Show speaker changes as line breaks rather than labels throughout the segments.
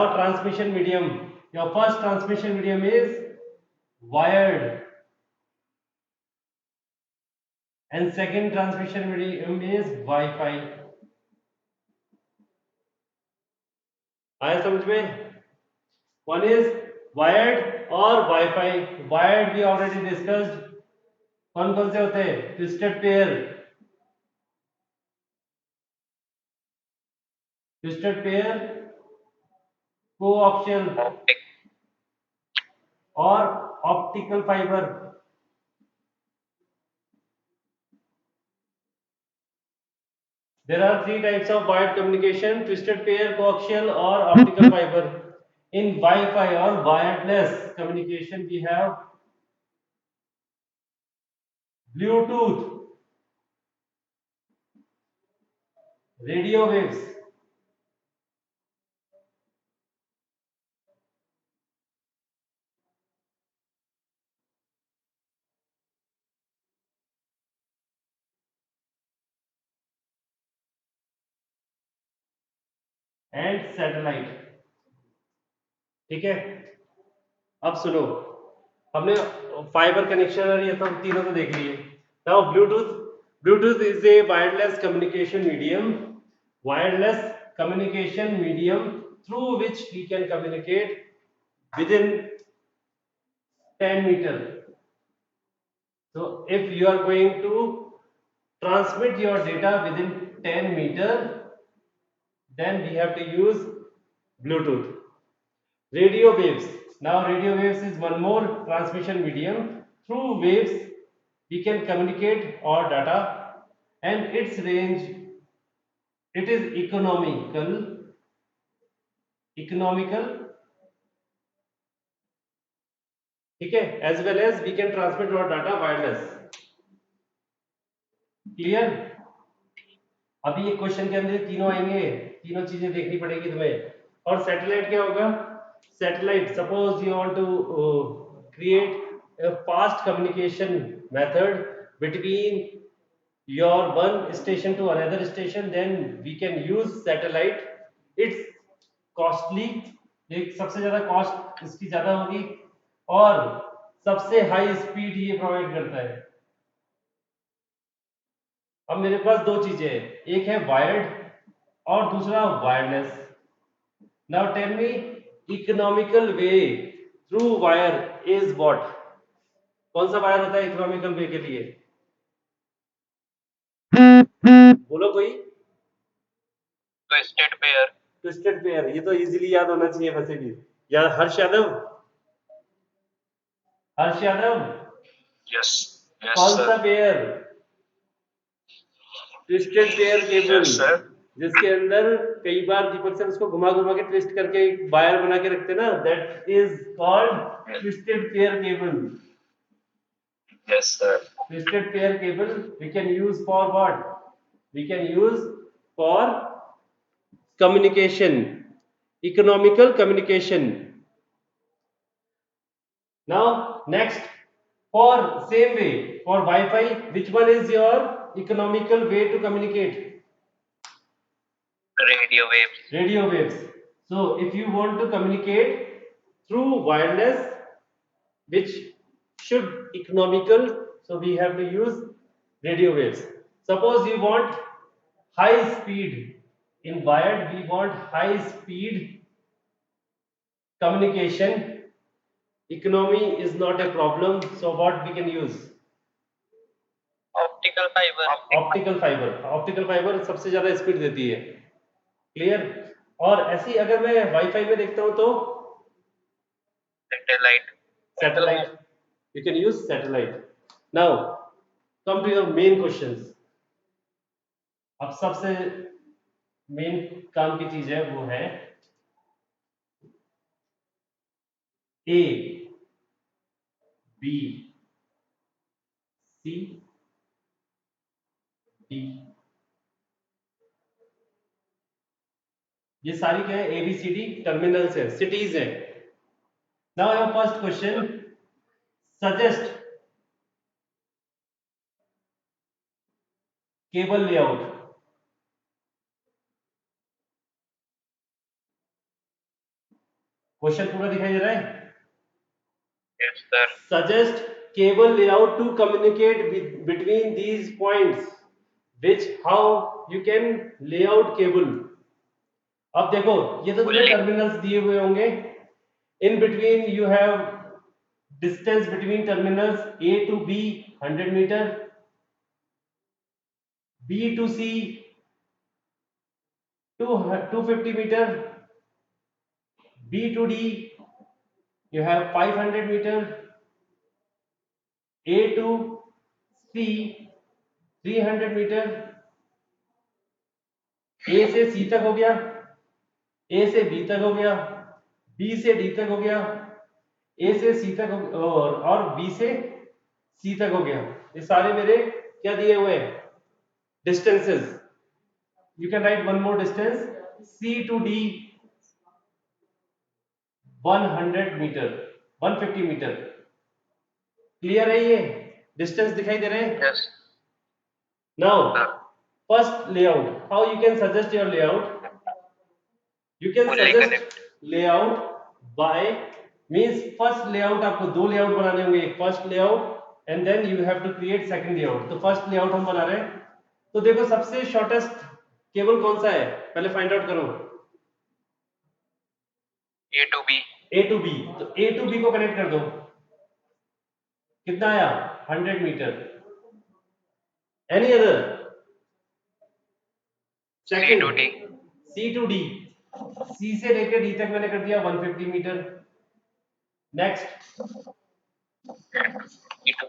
Transmission medium. Your first transmission medium is wired, and second transmission medium is Wi-Fi. आया समझ में? One is wired और Wi-Fi. Wired we already discussed. कौन कौन से होते हैं? Twisted pair, coaxial और optical fiber. There are three types of wired communication: twisted pair, coaxial or optical fiber. In Wi-Fi or wireless communication, we have Bluetooth, radio waves, and satellite. ठीक है? अब सुनो, हमने फाइबर कनेक्शन और ये तो तीनों तो देख लिए. Now Bluetooth is a wireless communication medium through which we can communicate within 10 meter. So if you are going to transmit your data within 10 meter, then we have to use Bluetooth. Radio waves. Now radio waves is one more transmission medium. Through waves we can communicate our data, and its range, it is economical, ठीक है, as well as we can transmit our data wireless. Clear? अभी ये question के अंदर तीनों आएंगे, तीनों चीजें देखनी पड़ेगी तुम्हें. और सैटेलाइट क्या होगा? Satellite, suppose you want to create a fast communication method between your one station to another station, then we can use satellite. It's costly, एक सबसे ज्यादा कॉस्ट इसकी ज्यादा होगी और सबसे हाई स्पीड ये प्रोवाइड करता है. अब मेरे पास दो चीजें हैं, एक है वायर्ड और दूसरा wireless. Now tell me, economical way through wire is what? कौन सा वायर होता है इकोनॉमिकल वे के लिए? बोलो कोई. ट्विस्टेड पेयर, ये तो इजीली याद होना चाहिए वैसे भी. या हर्ष यादव,
यस
कौन सा pair? Twisted pair cable,
sir.
जिसके अंदर कई बार दीपक सर उसको घुमा घुमा के ट्विस्ट करके एक वायर बना के रखते ना, that is called twisted pair cable.
Yes, sir.
Twisted pair cable we can use for what? We can use for communication, economical communication. Now next, for same way for Wi-Fi, which one is your economical way to communicate?
Radio waves.
Radio waves. So if you want to communicate through wireless, which should economical, so we have to use radio waves. Suppose you want high speed, in wired we want high speed communication. Economy is not a problem, so what we can use? Optical fiber सबसे ज्यादा speed देती है. Clear? और ऐसी अगर मैं wifi में देखता हूं तो satellite, you can use satellite. Now come to your main questions. अब सबसे मेन काम की चीज है वो है ए, बी, सी, डी. ये सारी क्या है? एबीसीडी टर्मिनल्स है, सिटीज है. Now your first question, suggest cable layout. Question पूरा दिखाई दे रहा है?
Yes, sir.
Suggest cable layout to communicate between these points, which how you can lay out cable. अब देखो, ये तो तुम्हें
Fully.
टर्मिनल्स दिए हुए होंगे. In between you have distance between terminals A to B 100 meter, B to C 250 meter, B to D you have 500 meter, A to C 300 meter. A से C तक हो गया, A से B तक हो गया, B से D तक हो गया, A से C तक और B से C तक हो गया. ये सारे मेरे क्या दिए हुए हैं? Distances. You can write one more distance. C to D 100 meter, 150 meter. Clear है ये? Distance दिखाई दे रहे हैं?
Yes.
Now, first layout. How you can suggest your layout? You can
Fully
suggest
connect.
layout by means first layout आपको दो layout बनाने होंगे, एक first layout and then you have to create second layout. तो first layout हम बना रहे हैं. तो देखो सबसे shortest केबल कौन सा है? पहले फाइंड आउट करो.
A to B.
A to B. तो A to B को कनेक्ट कर दो. कितना आया? 100 metre. Any other?
C
Second.
to D.
C to D. C से लेकर D तक मैंने कर दिया 150 meter. Next.
E to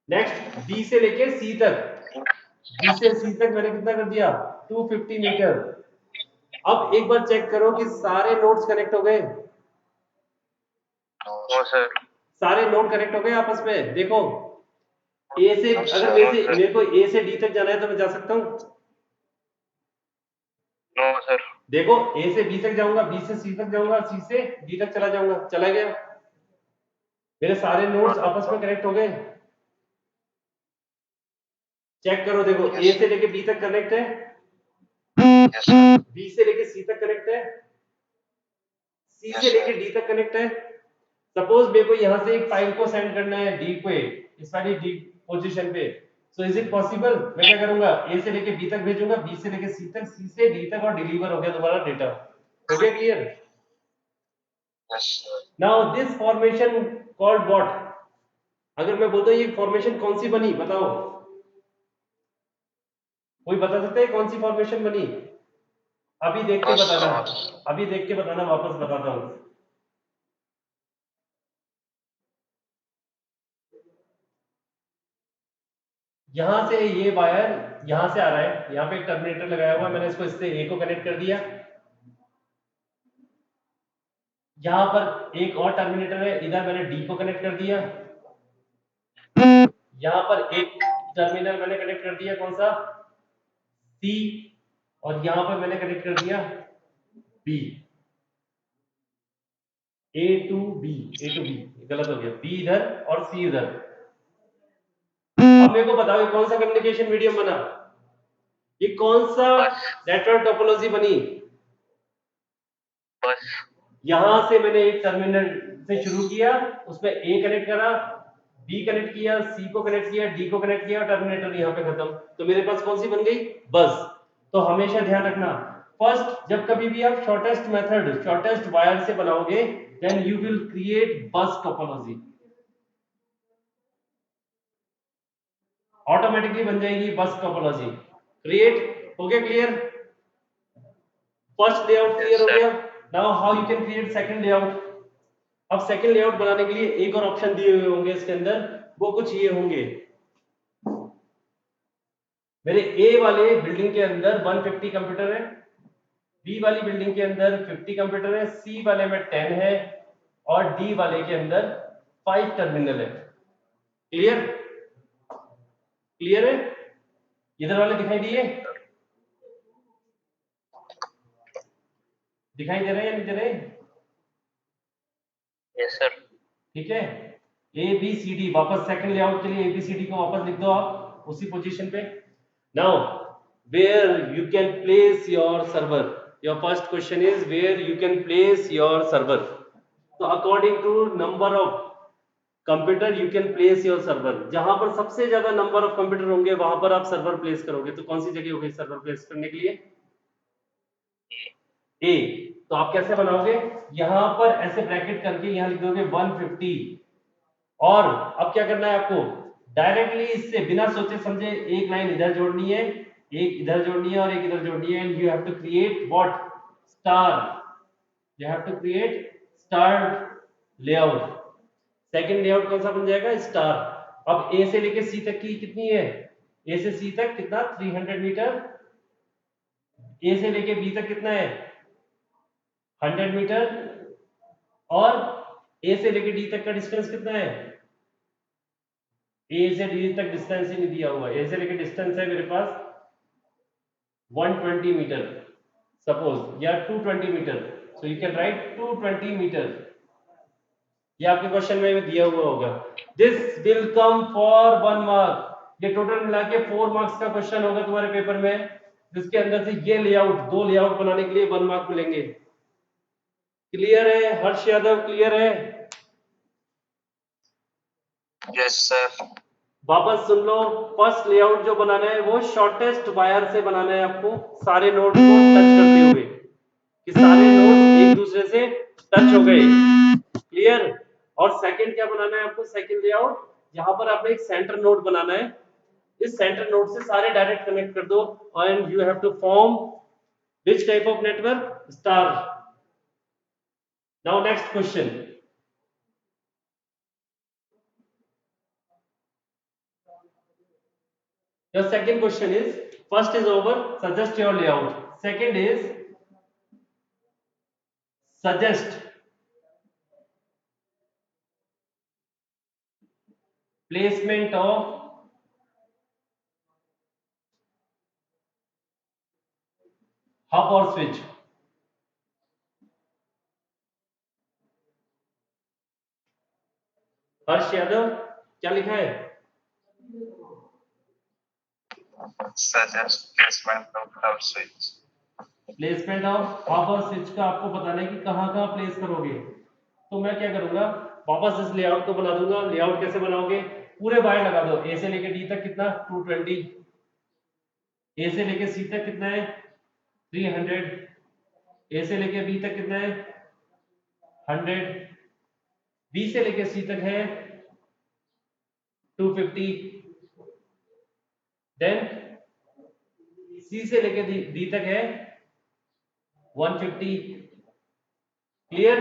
next B से लेकर C तक. B से C तक मैंने कितना कर दिया? 250 मीटर. अब एक बार चेक करो कि सारे नोड्स कनेक्ट हो गए.
No, sir.
सारे नोड कनेक्ट हो गए आपस में. देखो A से अगर मेरे को A से D तक जाना है तो मैं जा सकता हूँ.
No, sir.
देखो A से B तक जाऊंगा, B से C तक जाऊंगा, C से D तक चला जाऊंगा. चला गया. मेरे सारे नोड्स आपस में कनेक्ट हो गए. चेक करो. देखो A से लेके B तक कनेक्ट है,
Yes, sir.
B से लेके C तक कनेक्ट है, C
Yes,
से लेके
sir.
D तक कनेक्ट है. सपोज मेरे को यहाँ से एक फाइल को सेंड करना है D पे, इस वाली D पोजीशन पे. So is it possible? मैं क्या करूंगा? A से लेके B तक भेजूंगा, B से लेके C तक, C से D तक, और डिलीवर हो गया तुम्हारा डेटा. हो गया clear?
Yes, sir.
Now this formation called what? अगर मैं बोलता हूँ ये फॉर्मेशन कौन सी बनी, बताओ. कोई बता सकता है कौन सी फॉर्मेशन बनी? अभी देख के
Bus.
बताना. अभी देख के बताना, वापस बताता हूँ. यहां से ये वायर यहां से आ रहा है, यहाँ पे एक टर्मिनेटर लगाया हुआ है, मैंने इसको इससे A को कनेक्ट कर दिया. यहाँ पर एक और टर्मिनेटर है, इधर मैंने D को कनेक्ट कर दिया. यहाँ पर एक टर्मिनल मैंने कनेक्ट कर दिया, कौन सा? C. और यहाँ पर मैंने कनेक्ट कर दिया B. A to B, गलत हो गया. B इधर और C इधर. अब मेरे को बताओ ये कौन सा कम्युनिकेशन मीडियम बना? ये कौन सा नेटवर्क टोपोलॉजी बनी?
Bus.
यहां से मैंने एक टर्मिनल से शुरू किया, उसमें A कनेक्ट करा, B कनेक्ट किया, C को कनेक्ट किया, D को कनेक्ट किया, टर्मिनेटर यहाँ पे खत्म. तो मेरे पास कौन सी बन गई? बस. तो हमेशा ध्यान रखना, फर्स्ट जब कभी भी आप शॉर्टेस्ट मेथड, शॉर्टेस्ट वायर से बनाओगे, then you will create bus topology. Automatically बन जाएगी बस टोपोलॉजी. क्रिएट हो गया? क्लियर? फर्स्ट लेआउट क्लियर हो गया. Now how you can create second layout. अब सेकंड लेआउट बनाने के लिए एक और ऑप्शन दिए हुए होंगे इसके अंदर, वो कुछ ये होंगे. मेरे ए वाले बिल्डिंग के अंदर 150 कंप्यूटर है, बी वाली बिल्डिंग के अंदर 50 कंप्यूटर है, सी वाले में 10 है, और डी वाले के अंदर 5 टर्मिनल है. क्लियर? क्लियर है? इधर वाले दिखाई दिए? दिखाई दे रहे हैं या नहीं दे रहे?
Yes, sir.
ठीक है. ए बी सी डी, वापस सेकंड लेआउट के लिए ए बी सी डी को वापस लिख दो आप उसी पोजीशन पे. Now where you can place your server. your first question is where you can place your server. So according to number of computer you can place your server, जहां पर सबसे ज्यादा नंबर ऑफ कंप्यूटर होंगे वहां पर आप server place करोगे। तो कौन सी जगह होगी सर्वर प्लेस करने के लिए? ए। तो आप कैसे बनाओगे? यहां पर ऐसे ब्रैकेट करके यहां लिख दोगे 150, और अब क्या करना है आपको? डायरेक्टली इससे बिना सोचे समझे एक लाइन इधर जोड़नी है, एक इधर जोड़नी है और एक इधर जोड़नी है, and you have to create what? Star. You have to create star layout. Second layout कौन सा बन जाएगा? स्टार। अब ए से लेके सी तक की कितनी है? ए से सी तक कितना? 300 मीटर। ए से लेके बी तक कितना है? 100 मीटर। और ए से लेके डी तक का डिस्टेंस कितना है? ए से डी तक डिस्टेंस ही नहीं दिया हुआ। ए से लेके डिस्टेंस है मेरे पास 120 मीटर सपोज, या 220 meter. So you can write 220 meter. ये आपके क्वेश्चन में दिया हुआ होगा। This will come for 1 mark. ये टोटल मिला के 4 मार्क्स का क्वेश्चन होगा तुम्हारे पेपर में, जिसके अंदर से ये लेआउट, 2 लेआउट बनाने के लिए 1 मार्क मिलेंगे। क्लियर है हर्ष यादव? क्लियर है?
Yes sir.
वापस सुन लो, फर्स्ट लेआउट जो बनाना है वो शॉर्टेस्ट वायर से बनाना है आपको, सारे नोड को टच करते हुए, कि सारे नोड एक दूसरे से टच हो गए। क्लियर? और सेकंड क्या बनाना है आपको? सेकंड लेआउट, यहां पर आपने एक सेंटर नोड बनाना है, इस सेंटर नोड से सारे डायरेक्ट कनेक्ट कर दो, and you have to form which type of network? Star. Now next question. Your second question is, first is over, suggest your layout. Second is suggest placement of hub or switch. Harsh Yadav क्या लिखा है?
Suggest placement of hub switch.
Placement of hub और switch का आपको बताना है कि कहां कहां प्लेस करोगे। तो मैं क्या करूंगा, वापस इस लेआउट को बना दूंगा। लेआउट कैसे बनाओगे? पूरे वायर लगा दो। ए से लेके डी तक कितना? 220। ए से लेके सी तक कितना है? 300। ए से लेके बी तक कितना है? 100। बी से लेके सी तक है 250। देन सी से लेके डी तक है 150। क्लियर?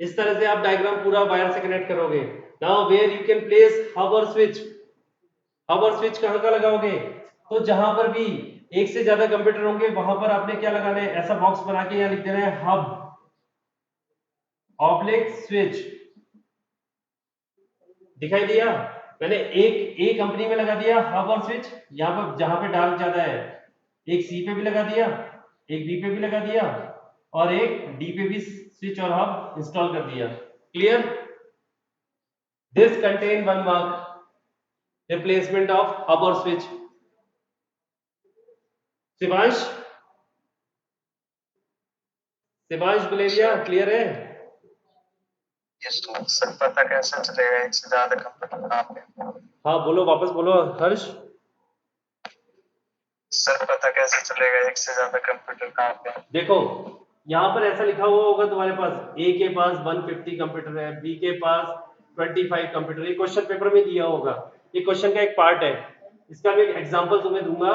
इस तरह से आप डायग्राम पूरा वायर से कनेक्ट करोगे। Now where you can place hub और स्विच। हब और स्विच कहां का लगाओगे? तो जहां पर भी एक से ज्यादा कंप्यूटर होंगे वहां पर आपने क्या लगाना है? ऐसा बॉक्स बना के यहां लिख देना है हब ऑब्लिक स्विच। दिखाई दिया? मैंने एक कंपनी में लगा दिया हब और स्विच, यहां पर जहां पे डार्क ज्यादा है, एक सी पे भी लगा दिया, एक बी पे भी लगा दिया, और एक डी पे भी स्विच और हब इंस्टॉल कर दिया। Clear? This contain 1 mark, replacement of hub और स्विच। शिवांश, शिवांश गुलेरिया क्लियर है?
Yes sir. पता कैसे चलेगा एक से ज्यादा कंप्यूटर कहाँ पे?
हाँ बोलो, वापस बोलो हर्ष।
सर पता कैसे चलेगा एक से ज्यादा कंप्यूटर कहाँ पे?
देखो यहाँ पर ऐसा लिखा हुआ होगा तुम्हारे पास, ए के पास 150 कंप्यूटर है, बी के पास 25 कंप्यूटर। ये क्वेश्चन पेपर में दिया होगा, ये क्वेश्चन का एक पार्ट है। इसका मैं एक एग्जांपल तुम्हें दूंगा,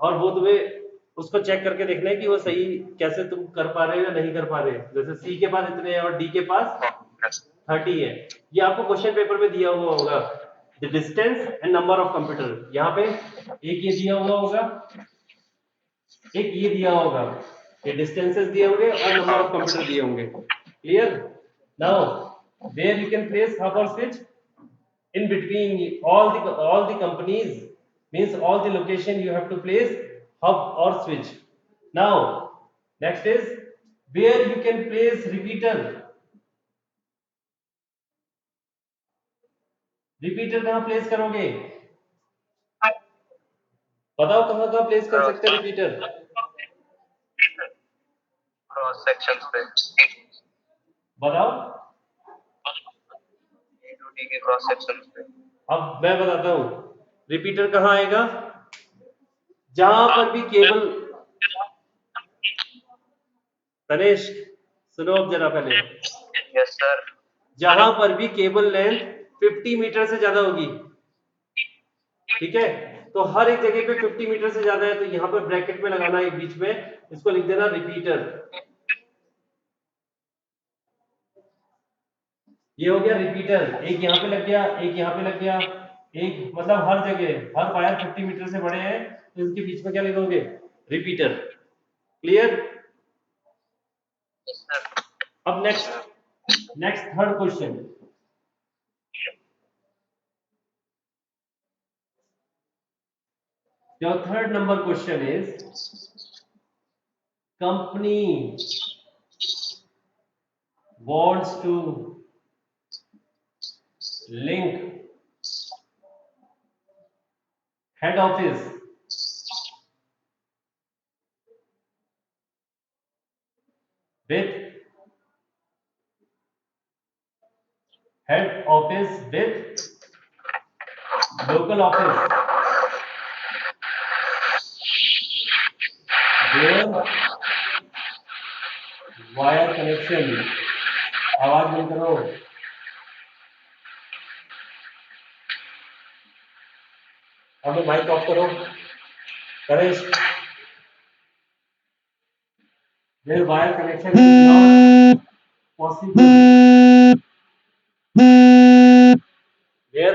और वो तुम्हें उसको चेक करके देखना है कि वो सही कैसे तुम कर पा रहे हो या नहीं कर पा रहे। जैसे सी के पास इतने हैं और डी के पास 30 है, ये आपको क्वेश्चन पेपर में दिया हुआ होगा। The distance and number of computer, यहाँ पे एक ये दिया हुआ होगा, एक ये दिया होगा, ये डिस्टेंसेस दिए होंगे और नंबर ऑफ कंप्यूटर दिए होंगे। Clear? Now where you can place hub और switch in between all the companies, means all the location you have to place hub or switch. Now next is where you can place repeater. repeater कहां place करोगे? बताओ कहां कहां place कर सकते हैं repeater?
Cross section पे
बताओ।
ए टू डी के क्रॉस सेक्शन पे।
अब मैं बताता हूँ, रिपीटर कहाँ आएगा? जहां पर भी केबल, तनेश सुनो अब जरा पहले,
यस सर।
जहां पर भी केबल लेंथ 50 मीटर से ज्यादा होगी, ठीक है, तो हर एक जगह पे 50 मीटर से ज्यादा है तो यहां पर ब्रैकेट में लगाना एक बीच में, इसको लिख देना रिपीटर। ये हो गया रिपीटर, एक यहाँ पे लग गया, एक यहाँ पे लग गया, एक मतलब हर जगह, हर वायर 50 मीटर से बड़े हैं तो इनके बीच में क्या लिखोगे? रिपीटर। क्लियर?
Yes sir.
अब next third question. Your third number question is, company wants to link head office with local office where wire connection, आवाज बंद करो, अब माइक ऑफ करो, करेश, where wire connection is not possible, where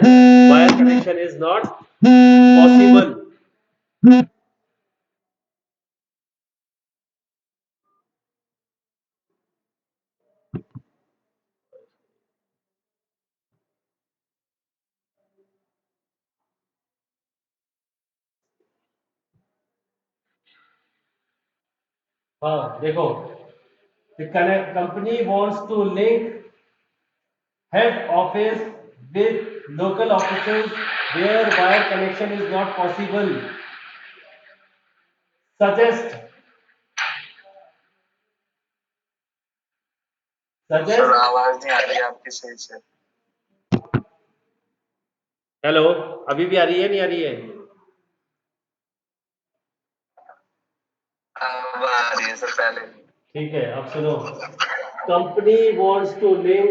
wire connection is not possible। हाँ देखो, company wants to link head office with local offices where wire connection is not possible, suggest
sir आवाज नहीं आ रही आपकी सही से।
Hello, अभी भी आ रही है नहीं आ रही है?
अब आ रही है सर पहले।
ठीक है, अब सुनो, company wants to link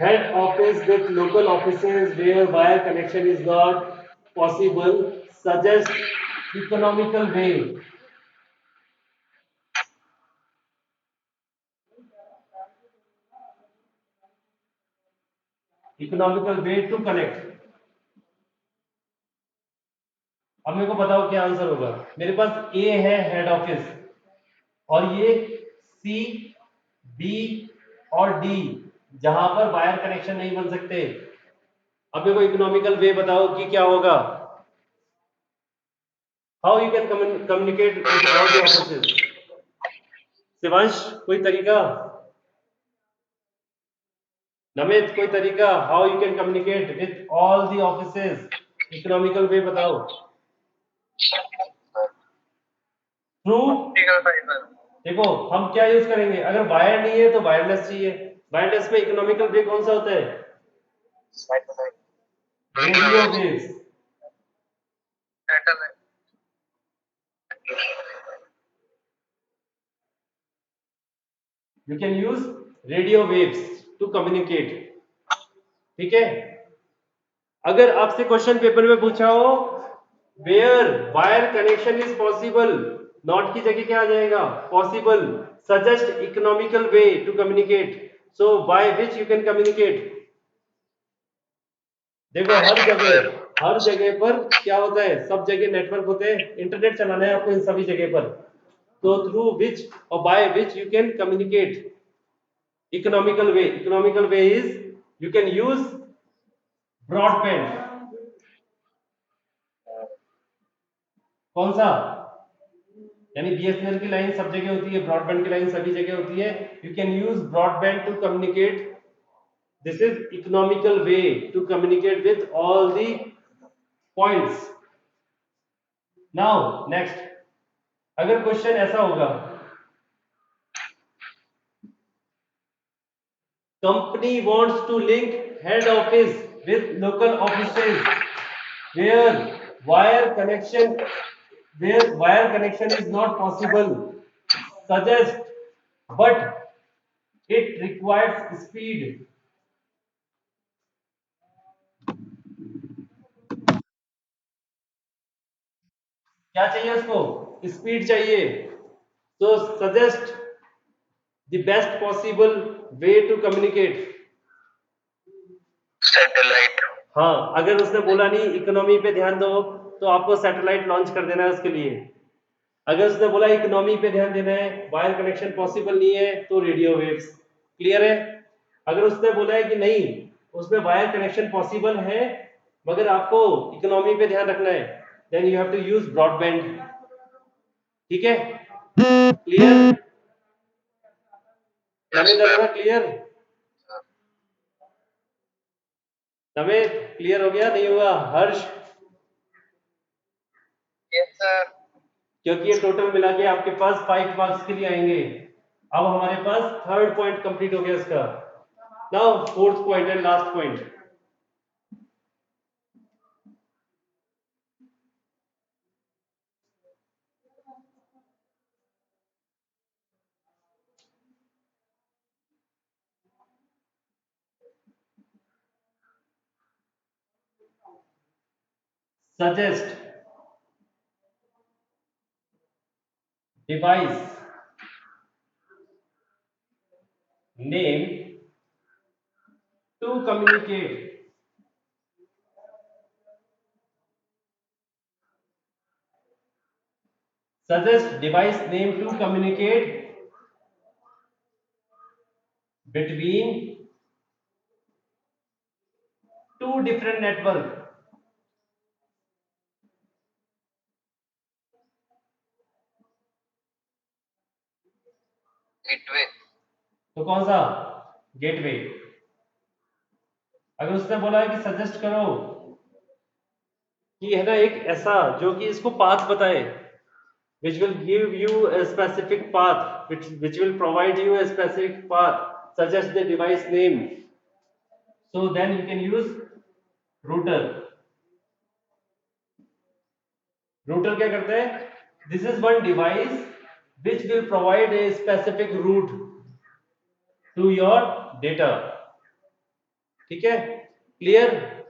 head office with local offices where wire connection is not possible, suggest economical way, to connect। अब मेरे को बताओ क्या आंसर होगा। मेरे पास ए है हेड ऑफिस, और ये सी, बी और डी, जहां पर वायर कनेक्शन नहीं बन सकते। अब मेरे को इकोनॉमिकल वे बताओ कि क्या होगा, how you can communicate with all the offices. Shivansh कोई तरीका, नमित कोई तरीका, how you can communicate with all the offices, economical way बताओ। थ्रू, देखो हम क्या यूज करेंगे, अगर वायर नहीं है तो वायरलेस चाहिए, वायरलेस में इकोनॉमिकल वे कौन सा होता है? Radio waves. You can use radio waves to communicate, ठीक है। अगर आपसे क्वेश्चन पेपर में पूछा हो where wire connection is possible, not की जगह क्या आ जाएगा? Possible. Suggest economical way to communicate, so by which you can communicate. देखो हर जगह पर क्या होता है, सब जगह नेटवर्क होते हैं, इंटरनेट चलाना है आपको इन सभी जगह पर, तो थ्रू विच और bye which you can communicate economical way is you can use broadband. कौन सा? यानी बीएसएनएल की लाइन सब जगह होती है, ब्रॉडबैंड की लाइन सभी जगह होती है, you can use broadband to communicate, this is economical way to communicate with all the points. Now next, अगर क्वेश्चन ऐसा होगा, company wants to link head office with local offices where wire connection is not possible, suggest, but it requires speed. क्या चाहिए उसको? Speed चाहिए. So suggest the best possible way to communicate.
Satellite.
हाँ, अगर उसने बोला नहीं इकोनॉमी पे ध्यान दो, तो आपको सैटेलाइट लॉन्च कर देना है उसके लिए. अगर उसने बोला इकोनॉमी पे ध्यान देना है, वायर कनेक्शन पॉसिबल नहीं है, तो रेडियो वेव्स. क्लियर है? अगर उसने बोला है कि नहीं, उसमें वायर कनेक्शन पॉसिबल है, मगर आपको इकोनॉमी पे ध्यान रखना है, then you have to use broadband. ठीक है? क्लियर? क्लियर? नमित क्लियर हो गया? नहीं हुआ? हर्ष?
Yes sir.
क्योंकि ये टोटल मिला के आपके पास 5 मार्क्स के लिए आएंगे. अब हमारे पास थर्ड पॉइंट कंप्लीट हो गया इसका. Now fourth point and last point. Suggest device name to communicate. Suggest device name to communicate between two different networks.
Gateway.
तो कौन सा? गेटवे. अगर उसने बोला है कि सजेस्ट करो कि है ना एक ऐसा जो कि इसको पाथ बताए, which will give you a specific path, which will provide you a specific path, suggest the device name, so then you can use router. Router क्या करता है? This is one device which will provide a specific route to your data. ठीक है? Clear?